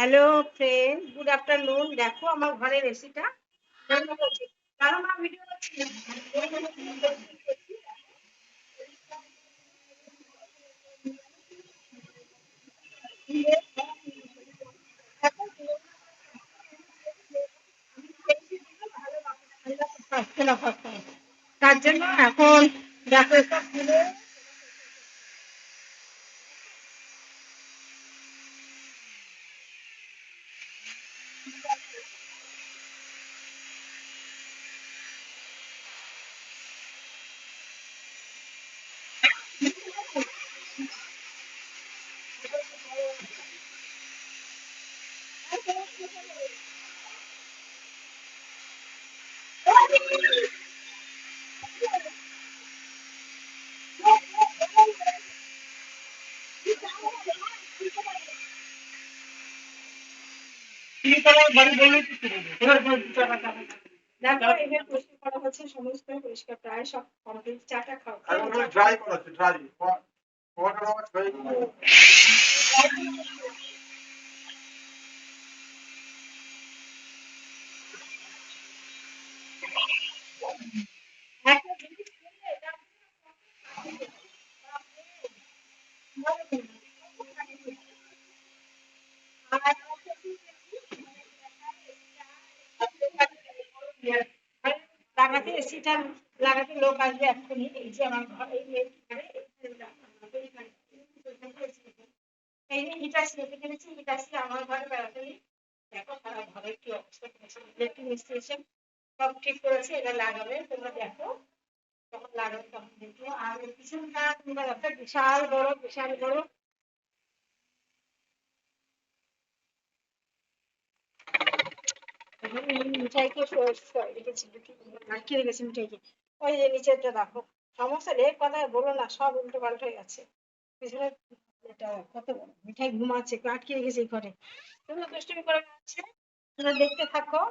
Hello friend, good afternoon. দেখো আমার ঘরের এসিটা বন্ধ করছি, কারণ আমার ভিডিও করছি না। তার জন্য এখন দেখো সব খুলে দেখো এখানে পরিষ্কার করা হচ্ছে, সমস্ত পরিষ্কার প্রায় সব কমপ্লিট। চাটা খাও, ড্রাই করা ড্রাই ওয়াটার ড্রাই একটা জিনিস কিনলে এটা লাগাতে এসিটা লাগাতে লোক আসবে এক্ষুনি। এই যে আমার ঘর, এই এই যে হিটার সিলেক্ট করেছি, হিটার সিলে আমার ঘরে বেড়াতে নেই। দেখো সারা ঘরের কি অবস্থা করেছে, ইলেকট্রিক মিস্ত্রি এসে সব ঠিক করেছে। এটা লাগাবে, তোমরা দেখো তখন লাগাবে তখন দেখো। আর এর পিছনটা তোমরা দেখো, বিশাল বড় বিশাল বড়। মিঠাইকে রেখেছি, আটকে রেখেছি মিঠাইকে। ওই যে নিচেরটা দেখো, সমস্যা রে কথা বলো না, সব উল্টো পাল্টা হয়ে গেছে। পিছনে এটা কত বড় মিঠাই ঘুমাচ্ছে, আটকে রেখেছি ঘরে। তোমরা দুষ্টুমি করে যাচ্ছে, তোমরা দেখতে থাকো।